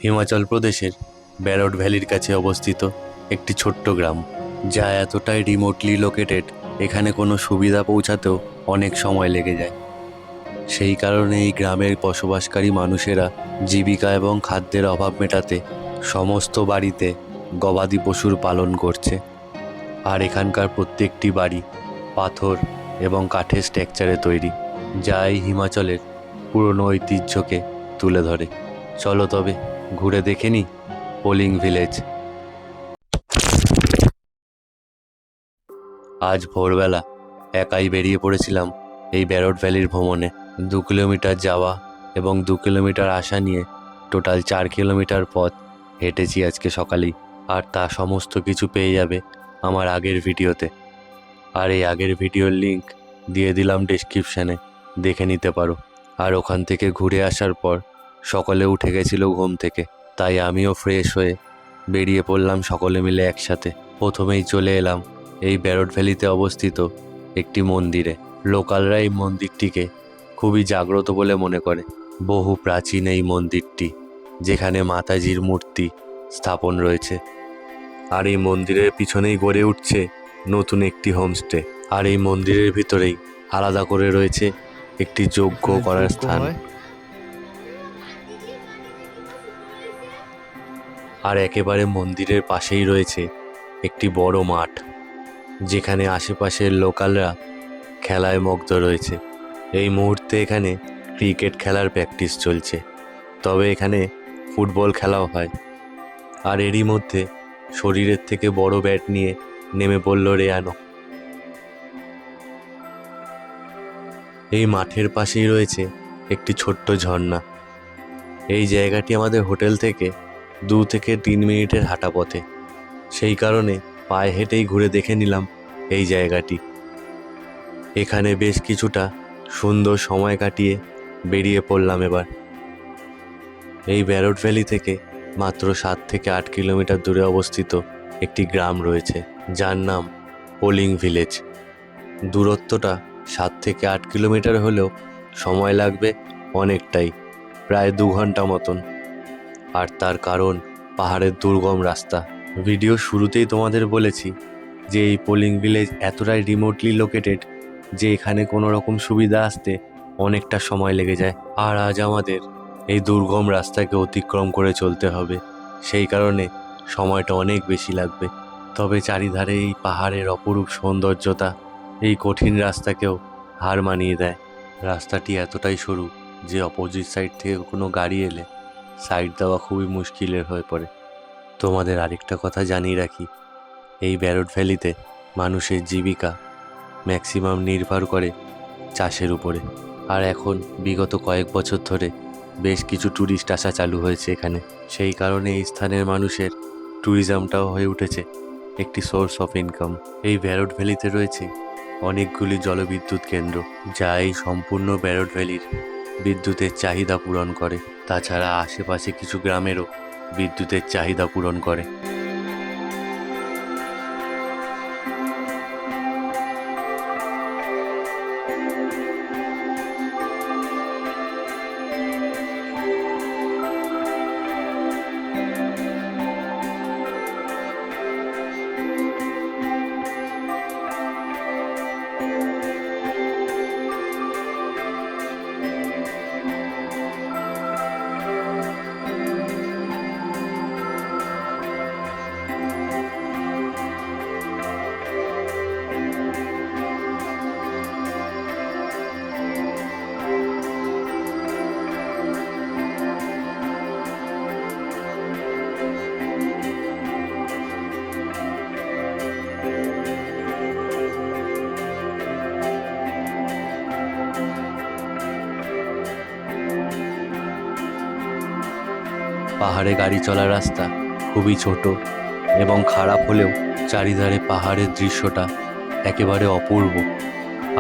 হিমাচল প্রদেশের ব্যারট ভ্যালির কাছে অবস্থিত একটি ছোট্ট গ্রাম, যা এতটাই রিমোটলি লোকেটেড এখানে কোনো সুবিধা পৌঁছাতেও অনেক সময় লেগে যায়। সেই কারণে এই গ্রামের বসবাসকারী মানুষেরা জীবিকা এবং খাদ্যের অভাব মেটাতে সমস্ত বাড়িতে গবাদি পশুর পালন করছে। আর এখানকার প্রত্যেকটি বাড়ি পাথর এবং কাঠের স্ট্রাকচারে তৈরি, যা এই হিমাচলের পুরনো ঐতিহ্যকে তুলে ধরে। চলো তবে ঘুরে দেখে নিই পোলিং ভিলেজ। আজ ভোরবেলা একাই বেরিয়ে পড়েছিলাম এই ব্যারট ভ্যালির ভ্রমণে। 2 কিলোমিটার যাওয়া এবং 2 কিলোমিটার আসা নিয়ে টোটাল 4 কিলোমিটার পথ হেঁটেছি আজকে সকালেই। আর তা সমস্ত কিছু পেয়ে যাবে আমার আগের ভিডিওতে। আর এই আগের ভিডিওর লিংক দিয়ে দিলাম ডেসক্রিপশানে, দেখে নিতে পারো। আর ওখান থেকে ঘুরে আসার পর সকলে উঠে গেছিল ঘুম থেকে, তাই আমিও ফ্রেশ হয়ে বেরিয়ে পড়লাম সকলে মিলে একসাথে। প্রথমেই চলে এলাম এই ব্যারট ভ্যালিতে অবস্থিত একটি মন্দিরে। লোকালরা এই মন্দিরটিকে খুবই জাগ্রত বলে মনে করে। বহু প্রাচীন এই মন্দিরটি, যেখানে মাতাজির মূর্তি স্থাপন রয়েছে। আর এই মন্দিরের পিছনেই গড়ে উঠছে নতুন একটি হোমস্টে। আর এই মন্দিরের ভিতরেই আলাদা করে রয়েছে একটি যজ্ঞ করার স্থান। আর একেবারে মন্দিরের পাশেই রয়েছে একটি বড় মাঠ, যেখানে আশেপাশের লোকালরা খেলায় মগ্ন রয়েছে। এই মুহূর্তে এখানে ক্রিকেট খেলার প্র্যাকটিস চলছে, তবে এখানে ফুটবল খেলাও হয়। আর এরই মধ্যে শরীরের থেকে বড় ব্যাট নিয়ে নেমে পড়ল রেয়ানো। এই মাঠের পাশেই রয়েছে একটি ছোট্ট ঝর্ণা। এই জায়গাটি আমাদের হোটেল থেকে 2 থেকে 3 মিনিটের হাঁটা পথে, সেই কারণে পায়ে হেঁটেই ঘুরে দেখে নিলাম এই জায়গাটি। এখানে বেশ কিছুটা সুন্দর সময় কাটিয়ে বেরিয়ে পড়লাম এবার। এই ব্যারট ভ্যালি থেকে মাত্র 7 থেকে 8 কিলোমিটার দূরে অবস্থিত একটি গ্রাম রয়েছে, যার নাম পোলিং ভিলেজ। দূরত্বটা 7 থেকে 8 কিলোমিটার হলেও সময় লাগবে অনেকটাই, প্রায় 2 ঘন্টা মতন। আর তার কারণ পাহাড়ের দুর্গম রাস্তা। ভিডিও শুরুতেই তোমাদের বলেছি যে এই পোলিং ভিলেজ এতটাই রিমোটলি লোকেটেড যে এখানে কোনো রকম সুবিধা আসতে অনেকটা সময় লেগে যায়। আর আজ আমাদের এই দুর্গম রাস্তাকে অতিক্রম করে চলতে হবে, সেই কারণে সময়টা অনেক বেশি লাগবে। তবে চারিধারে এই পাহাড়ের অপরূপ সৌন্দর্যতা এই কঠিন রাস্তাকেও হার মানিয়ে দেয়। রাস্তাটি এতটাই সরু যে অপোজিট সাইড থেকে কোনো গাড়ি এলে সাইড দেওয়া খুবই মুশকিলের হয়ে পড়ে। তোমাদের আরেকটা কথা জানিয়ে রাখি, এই ব্যারট ভ্যালিতে মানুষের জীবিকা ম্যাক্সিমাম নির্ভর করে চাষের উপরে। আর এখন বিগত কয়েক বছর ধরে বেশ কিছু ট্যুরিস্ট আসা চালু হয়েছে এখানে, সেই কারণে এই স্থানের মানুষের ট্যুরিজমটাও হয়ে উঠেছে একটি সোর্স অফ ইনকাম। এই ব্যারট ভ্যালিতে রয়েছে অনেকগুলি জলবিদ্যুৎ কেন্দ্র, যা এই সম্পূর্ণ ব্যারট ভ্যালির বিদ্যুতের চাহিদা পূরণ করে। তাছাড়া আশেপাশে কিছু গ্রামেরও বিদ্যুতের চাহিদা পূরণ করে। পাহাড়ে গাড়ি চলার রাস্তা খুবই ছোট এবং খারাপ হলেও চারিধারে পাহাড়ের দৃশ্যটা একেবারে অপূর্ব।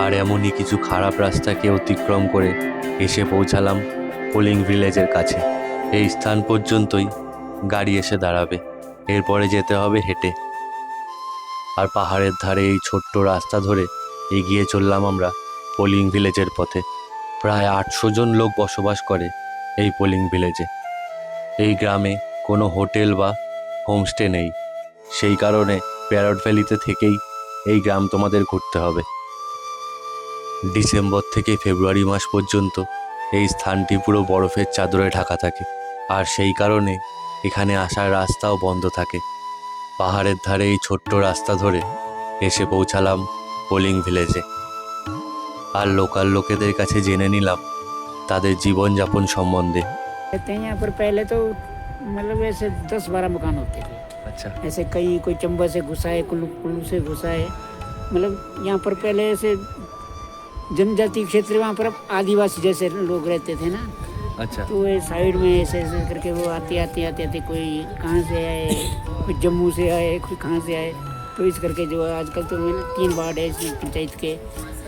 আর এমনই কিছু খারাপ রাস্তাকে অতিক্রম করে এসে পৌঁছালাম পোলিং ভিলেজের কাছে। এই স্থান পর্যন্তই গাড়ি এসে দাঁড়াবে, এরপরে যেতে হবে হেঁটে। আর পাহাড়ের ধারে এই ছোট্ট রাস্তা ধরে এগিয়ে চললাম আমরা পোলিং ভিলেজের পথে। প্রায় 800 জন লোক বসবাস করে এই পোলিং ভিলেজে। এই গ্রামে কোনো হোটেল বা হোমস্টে নেই, সেই কারণে প্যারট ভ্যালিতে থেকেই এই গ্রাম তোমাদের ঘুরতে হবে। ডিসেম্বর থেকে ফেব্রুয়ারি মাস পর্যন্ত এই স্থানটি পুরো বরফের চাদরে ঢাকা থাকে, আর সেই কারণে এখানে আসার রাস্তাও বন্ধ থাকে। পাহাড়ের ধারে এই ছোট্ট রাস্তা ধরে এসে পৌঁছালাম পোলিং ভিলেজে, আর লোকাল লোকেদের কাছে জেনে নিলাম তাদের জীবনযাপন সম্বন্ধে। कहते हैं यहाँ पर पहले तो मतलब ऐसे 10-12 मकान होते थे। আচ্ছা, ऐसे कई कोई चंबा से घुसा है, कुल्लू कुल्लू से घुसा है। मतलब यहाँ पर पहले ऐसे जनजाति क्षेत्र, वहाँ पर अब आदिवासी जैसे लोग रहते थे ना, আচ্ছা, तो ये साइड में ऐसे ऐसे करके वो आते कोई कहाँ से आए, कोई जम्मू से आए, कोई कहाँ से आए। तो इस करके जो है आजकल तो 3 वार्ड है इस पंचायत के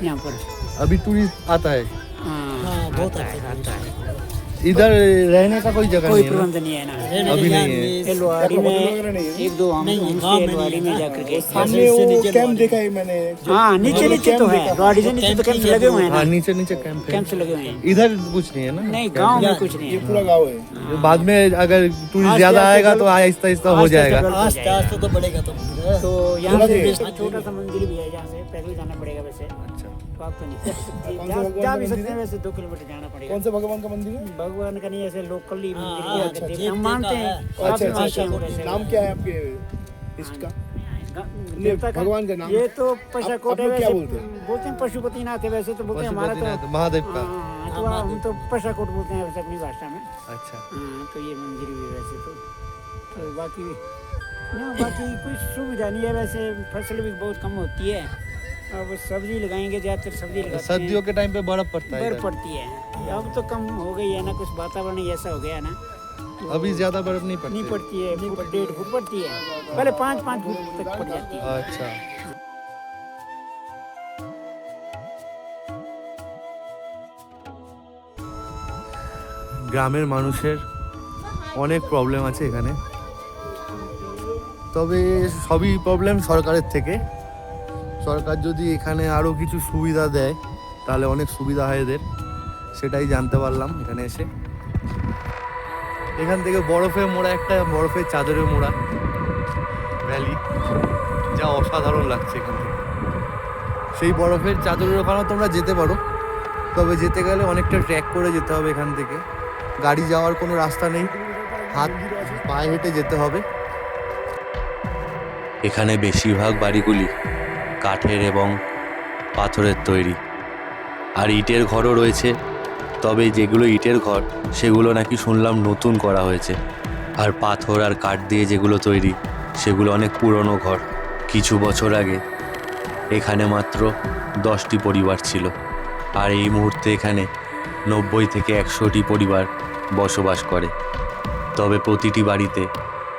यहाँ पर। अभी टूरिस्ट आता है हाँ बहुत आता है। इधर रहने का कोई जगह कोई नहीं है प्रबंध नहीं है ना। ना? अभी नहीं है। एलवाड़ी में 1-2 हम एलवाड़ी में जाकर के हमने वो कैंप देखा है मैंने। हाँ नीचे तो है, गाड़ी से नीचे तो कैंप लगे हुए हैं हाँ ना, नीचे नीचे कैंप है। कैंप से लगे हुए हैं। इधर कुछ नहीं है ना? नहीं गांव में कुछ नहीं ये है। पूरा गाँव है। बाद में अगर टूरिस्ट ज्यादा आएगा तो आहिस्ता आहिस्ता हो जाएगा। आस्ते आस्ते तो बढ़ेगा। तो यहाँ से छोटा सा मंदिर भी है, जहाँ से पैदल जाना पड़ेगा वैसे। अच्छा, तो आप तो नहीं कौन सा भगवान जा का भी सकते मंदिर हैं, है? वैसे 2 किलोमीटर जाना पड़ेगा। कौन से भगवान का मंदिर है? भगवान का नहीं, ऐसे लोकली मंदिर भी अच्छा, आकर अच्छा। देखते हैं, हम मानते हैं। अच्छा काफी अच्छा मानते हैं हम अच्छा। वैसे। नाम क्या है आपके इष्ट का? देवता का भगवान का नाम? ये तो पशाकोट है आप लोग क्या वैसे। बोलते हैं? बोलते हैं पशुपतिनाथ है, वैसे तो बोलते हैं हमारा तो पशुपतिनाथ महादेव का। हाँ, तो हम तो पशाकोट बोलते हैं वैसे अपनी भाषा में। अच्छा, हाँ, तो ये मंदिर भी वैसे तो बाकी यहाँ बाकी कुछ सुविधा नहीं है वैसे। फसल भी बहुत कम होती है। अब सब्जी लगाएंगे, ज़्यादातर सब्जी लगाते हैं। सर्दियों के टाइम पे बर्फ पड़ता है बर्फ इधर। पड़ती है, अब तो कम हो गई है ना, कुछ वातावरण ही ऐसा हो गया है ना। तो अभी ज्यादा बर्फ नहीं पड़ती नहीं पड़ती है, 1.5 फुट पड़ती है, पहले 5-5 फुट तक पड़ जाती है। अच्छा, গ্রামের মানুষের অনেক প্রবলেম আছে এখানে, তবে সবই প্রবলেম সরকারের থেকে। সরকার যদি এখানে আরও কিছু সুবিধা দেয় তাহলে অনেক সুবিধা হয় এদের, সেটাই জানতে পারলাম এখানে এসে। এখান থেকে বরফে মোড়া, একটা বরফের চাদরে মোড়া ভ্যালি, যা অসাধারণ লাগছে এখান থেকে। সেই বরফের চাদরের ওখানেও তোমরা যেতে পারো, তবে যেতে গেলে অনেকটা ট্র্যাক করে যেতে হবে এখান থেকে। গাড়ি যাওয়ার কোনো রাস্তা নেই, পায়ে হেঁটে যেতে হবে। এখানে বেশিরভাগ বাড়িগুলি কাঠের এবং পাথরের তৈরি, আর ইটের ঘরও রয়েছে। তবে যেগুলো ইটের ঘর সেগুলো নাকি শুনলাম নতুন করা হয়েছে, আর পাথর আর কাঠ দিয়ে যেগুলো তৈরি সেগুলো অনেক পুরনো ঘর। কিছু বছর আগে এখানে মাত্র 10টি পরিবার ছিল, আর এই মুহূর্তে এখানে 90 থেকে 100টি পরিবার বসবাস করে। তবে প্রতিটি বাড়িতে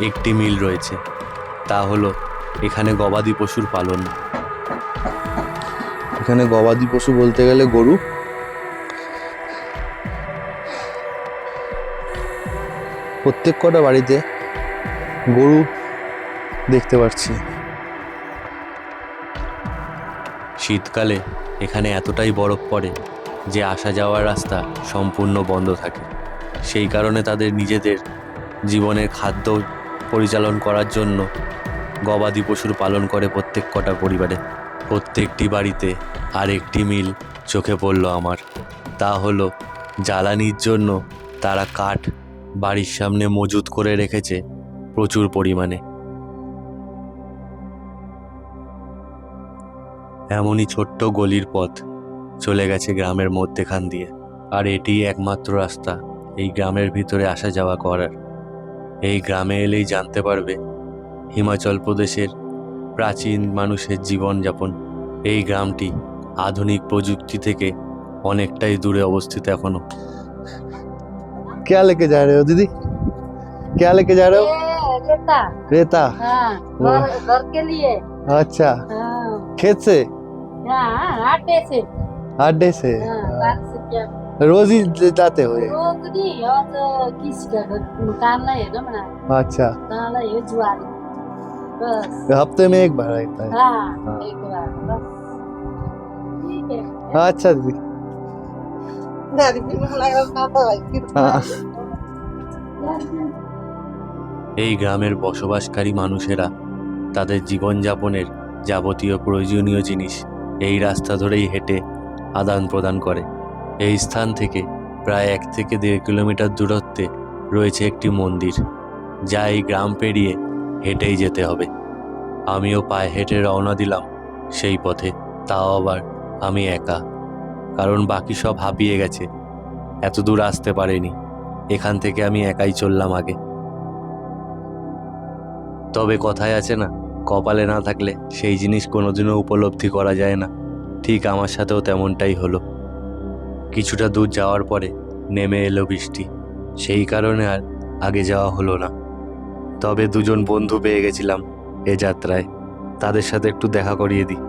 একটি মিল রয়েছে, তা হলো এখানে গবাদি পশুর পালন। এখানে গবাদি পশু বলতে গেলে গরু। প্রত্যেক কটা বাড়িতে গরু দেখতে পাচ্ছি। শীতকালে এখানে এতটাই বরফ পড়ে যে আসা যাওয়ার রাস্তা সম্পূর্ণ বন্ধ থাকে। সেই কারণে তাদের নিজেদের জীবনের খাদ্য পরিচালন করার জন্য গবাদি পশুর পালন করে প্রত্যেক কটা পরিবারে। প্রত্যেকটি বাড়িতে আর একটি মিল চোখে পড়ল আমার, তা হলো জ্বালানির জন্য তারা কাঠ বাড়ির সামনে মজুত করে রেখেছে প্রচুর পরিমাণে। এমনই ছোট্ট গলির পথ চলে গেছে গ্রামের মধ্যেখান দিয়ে, আর এটিই একমাত্র রাস্তা এই গ্রামের ভিতরে আসা যাওয়া করার। এই গ্রামে এলেই জানতে পারবে হিমাচল প্রদেশের প্রাচীন মানুষের জীবনযাপন। এই গ্রামটি আধুনিক প্রযুক্তি থেকে অনেকটাই দূরে অবস্থিত এখনো। क्या लेके जा रहे हो दीदी? क्या लेके जा रहे हो? रेता। रेता। हाँ, वो- घर के लिए। अच्छा, हाँ, खेत से, हाँ, आटे से। अड्डे से। हाँ, बात से क्या रोज ही जाते हो ये? रोज नहीं, आज किसी का घर कानलाई हेर्न न अच्छा, कानलाई हो जुवारी बस। हफ्ते में एक बार रहता है। हाँ, हाँ। एक बार बस ठीक है। अच्छा दीदी। हाँ, এই গ্রামের বসবাসকারী মানুষেরা তাদের জীবনযাপনের যাবতীয় প্রয়োজনীয় জিনিস এই রাস্তা ধরেই হেঁটে আদান প্রদান করে। এই স্থান থেকে প্রায় 1 থেকে 1.5 কিলোমিটার দূরত্বে রয়েছে একটি মন্দির, যা এই গ্রাম পেরিয়ে হেঁটেই যেতে হবে। আমিও পায়ে হেঁটে রওনা দিলাম সেই পথে, তাও আবার আমি একা, কারণ বাকি সব হাঁপিয়ে গেছে, এত দূর আসতে পারেনি। এখান থেকে আমি একাই চললাম আগে। তবে কথায় আছে না, কপালে না থাকলে সেই জিনিস কোনোদিনও উপলব্ধি করা যায় না। ঠিক আমার সাথেও তেমনটাই হলো। কিছুটা দূর যাওয়ার পরে নেমে এলো বৃষ্টি, সেই কারণে আর আগে যাওয়া হলো না। তবে 2জন বন্ধু পেয়ে গেছিলাম এ যাত্রায়, তাদের সাথে একটু দেখা করিয়ে দিই।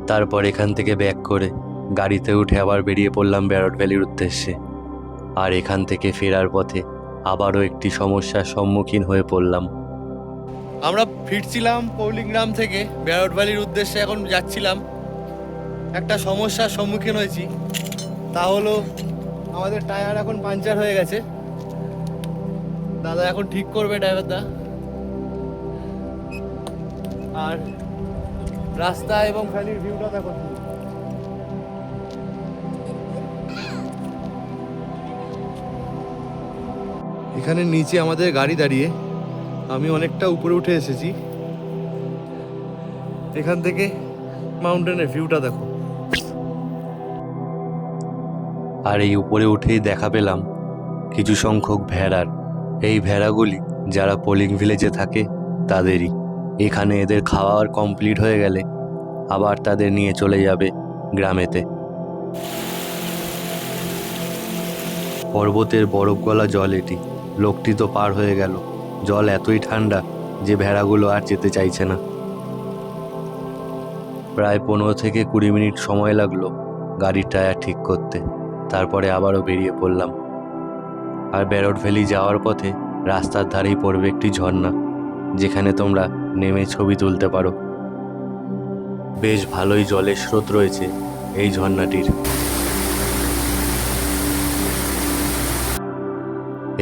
তারপর এখান থেকে ব্যাক করে গাড়িতে উঠে আবার বেরিয়ে পড়লাম ব্যারট ভ্যালির উদ্দেশ্যে। আর এখান থেকে ফেরার পথে আবারও একটি সমস্যার সম্মুখীন হয়ে পড়লাম। আমরা ফিরছিলাম পৌলিগ্রাম থেকে ব্যারট ভ্যালির উদ্দেশ্যে, এখন যাচ্ছিলাম। একটা সমস্যার সম্মুখীন হয়েছি, তা হলো আমাদের টায়ার এখন পাঞ্চার হয়ে গেছে। দাদা এখন ঠিক করবে, ড্রাইভারদা। আর রাস্তা এবং ভ্যালির ভিউটা দেখো। এখানে নিচে আমাদের গাড়ি দাঁড়িয়ে, আমি অনেকটা উপরে উঠে এসেছি। এখান থেকে মাউন্টেনের ভিউটা দেখো। আর এই উপরে উঠেই দেখা পেলাম কিছু সংখ্যক ভেড়ার। এই ভেড়াগুলি যারা পোলিং ভিলেজে থাকে তাদেরই। এখানে এদের খাওয়ার কমপ্লিট হয়ে গেলে আবার তাদের নিয়ে চলে যাবে গ্রামেতে। পর্বতের বরফ গলা জল এটি। লোকটি তো পার হয়ে গেল, জল এতই ঠান্ডা যে ভেড়াগুলো আর যেতে চাইছে না। প্রায় 15 থেকে 20 মিনিট সময় লাগলো গাড়ির টায়ার ঠিক করতে। তারপরে আবারও বেরিয়ে পড়লাম। আর ব্যারট ভ্যালি যাওয়ার পথে রাস্তার ধারেই পড়বে একটি ঝর্ণা, যেখানে তোমরা নেমে ছবি তুলতে পারো। বেশ ভালোই জলের স্রোত রয়েছে এই ঝর্ণাটির।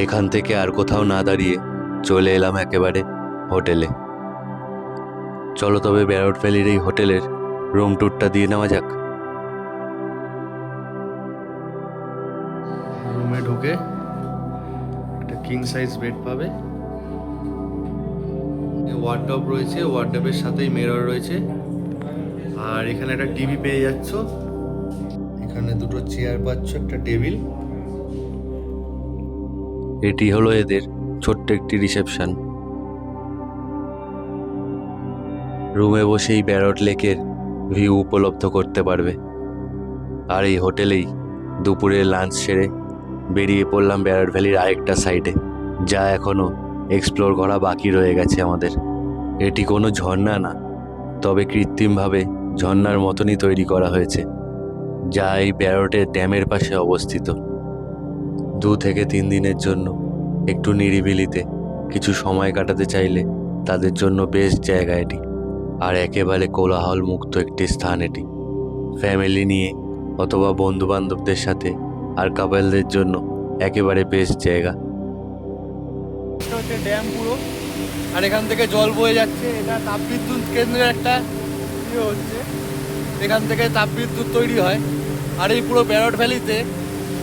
এখান থেকে আর কোথাও না দাঁড়িয়ে চলে এলাম একেবারে হোটেলে। চলো তবে ব্যারট ভ্যালির এই হোটেলের রুম ট্যুরটা দিয়ে নেওয়া যাক। রুমে ঢুকে একটা কিং সাইজ বেড পাবে, ওয়ার্ডরোব রয়েছে, ওয়ার্ডরোবের সাথেই মিরর রয়েছে। আর এখানে একটা টিভি পেয়ে যাচ্ছ, এখানে 2টো চেয়ার পাচ্ছ, একটা টেবিল। এটি হলো এদের ছোট্ট একটি রিসেপশন। রুমে বসেই ব্যারট লেকের ভিউ উপলব্ধ করতে পারবে। আর এই হোটেলেই দুপুরের লাঞ্চ সেরে বেরিয়ে পড়লাম ব্যারট ভ্যালির আরেকটা সাইডে, যা এখনও এক্সপ্লোর করা বাকি রয়ে গেছে আমাদের। এটি কোনো ঝর্ণা না, তবে কৃত্রিমভাবে ঝর্ণার মতনই তৈরি করা হয়েছে, যা এই ব্যারটের ড্যামের পাশে অবস্থিত। 2 থেকে 3 দিনের জন্য একটু নিরিবিলিতে কিছু সময় কাটাতে চাইলে তাদের জন্য বেস্ট জায়গা এটি। আর একেবারে কোলাহল মুক্ত একটি স্থান এটি। ফ্যামিলি নিয়ে অথবা বন্ধু বান্ধবদের সাথে আর কাপলদের জন্য একেবারে বেস্ট জায়গা। এটা হচ্ছে ড্যাম পুরো, আর এখান থেকে জল বয়ে যাচ্ছে। এটা তাপবিদ্যুৎ কেন্দ্রের একটা ইয়ে হচ্ছে, এখান থেকে তাপবিদ্যুৎ তৈরি হয়। আর এই পুরো ব্যারট ভ্যালিতে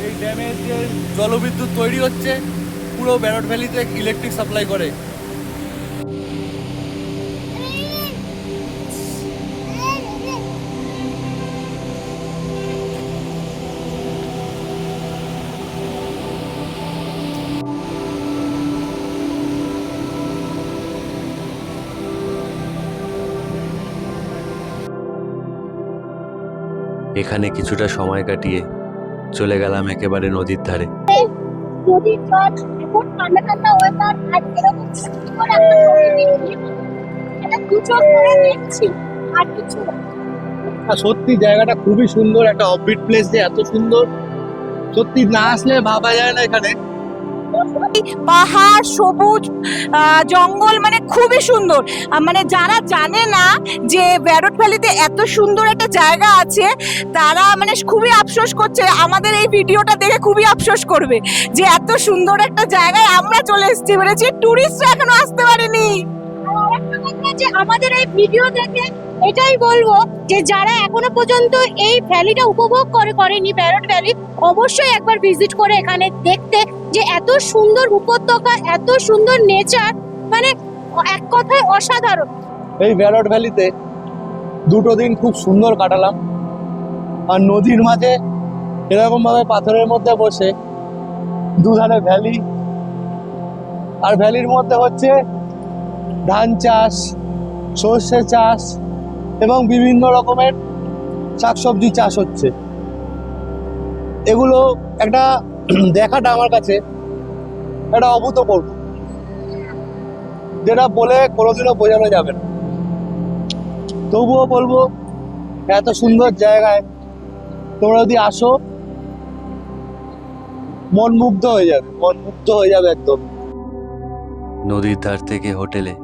এই ড্যামের যে জলবিদ্যুৎ তৈরি হচ্ছে, পুরো ব্যারট ভ্যালিতে ইলেকট্রিক সাপ্লাই করে। এখানে কিছুটা সময় কাটিয়ে চলে গেলাম একেবারে নদীর ধারে। নদীর জল এখন ঠান্ডা ঠান্ডা ওয়েদার, আর এরকম সুন্দর একটা প্রকৃতি, এটা দু চোখ ধরে দেখছি আর কিছু না। সত্যি জায়গাটা খুবই সুন্দর, একটা অফবিট প্লেস যে এত সুন্দর, সত্যি না আসলে ভাবা যায় না এখানে পাহাড়, সবুজ জঙ্গল, মানে খুবই সুন্দর। মানে যারা জানে না যে ব্যারট ভ্যালিতে এত সুন্দর একটা জায়গা আছে, তারা মানে খুবই আফসোস করছে। আমাদের এই ভিডিওটা দেখে খুবই আফসোস করবে যে এত সুন্দর একটা জায়গায় আমরা চলে এসেছি, মানে যে টুরিস্টরা এখনো আসতে পারেনি। আর আরেকটা কথা যে আমাদের এই ভিডিও দেখে এটাই বলবো যে যারা এখনো পর্যন্ত এই ভ্যালিটা উপভোগ করেনি, ব্যারট ভ্যালি, অবশ্যই একবার ভিজিট করে এখানে দেখতে যে এত সুন্দর উপত্যকা, এত সুন্দর নেচার, মানে এক কথায় অসাধারণ। এই ব্যারট ভ্যালিতে 2 দিন খুব সুন্দর কাটালাম। আর নদীর মাঝে এরকম ভাবে পাথরের মধ্যে বসে, দুধারে ভ্যালি, আর ভ্যালির মধ্যে হচ্ছে ধান চাষ, সর্ষে চাষ এবং বিভিন্ন রকমের শাকসবজি চাষ হচ্ছে। এগুলো একটা দেখাটা আমার কাছে একটা অভূতপূর্ব, যেটা বলে কোনোদিনও বোঝানো যাবে না। তবুও বলবো, এত সুন্দর জায়গায় তোমরা যদি আসো, মনমুগ্ধ হয়ে যাবে একদম। নদীর ধার থেকে হোটেলে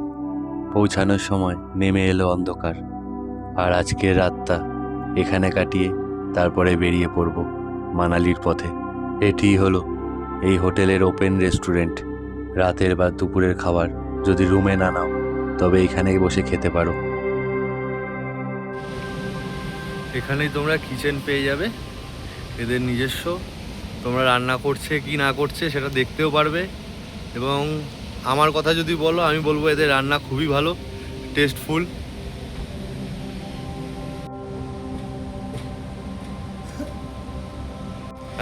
পৌঁছানোর সময় নেমে এলো অন্ধকার, আর আজকের রাতটা এখানে কাটিয়ে তারপরে বেরিয়ে পড়ব মানালির পথে। এটিই হলো এই হোটেলের ওপেন রেস্টুরেন্ট। রাতের বা দুপুরের খাবার যদি রুমে না নাও, তবে এখানেই বসে খেতে পারো। এখানেই তোমরা কিচেন পেয়ে যাবে, এদের নিজস্ব। তোমরা রান্না করছে কি না করছে সেটা দেখতেও পারবে। এবং আমার কথা যদি বলো, আমি বলবো এদের রান্না খুবই ভালো, টেস্টফুল।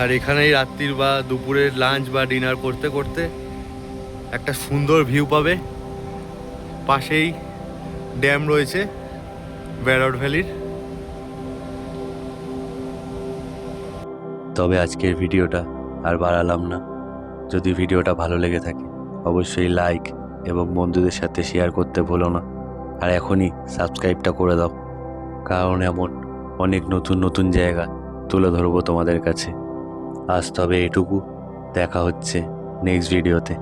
আর এখানেই রাত্রির বা দুপুরের লাঞ্চ বা ডিনার করতে করতে একটা সুন্দর ভিউ পাবে। পাশেই ড্যাম রয়েছে ব্যারট ভ্যালির। তবে আজকের ভিডিওটা আর বাড়ালাম না। যদি ভিডিওটা ভালো লেগে থাকে অবশ্যই লাইক এবং বন্ধুদের সাথে শেয়ার করতে ভুলো না। আর এখনই সাবস্ক্রাইবটা করে দাও, কারণ এমন অনেক নতুন নতুন জায়গা তুলে ধরবো তোমাদের কাছে। আজ তবে এটুকু, দেখা হচ্ছে নেক্সট ভিডিওতে।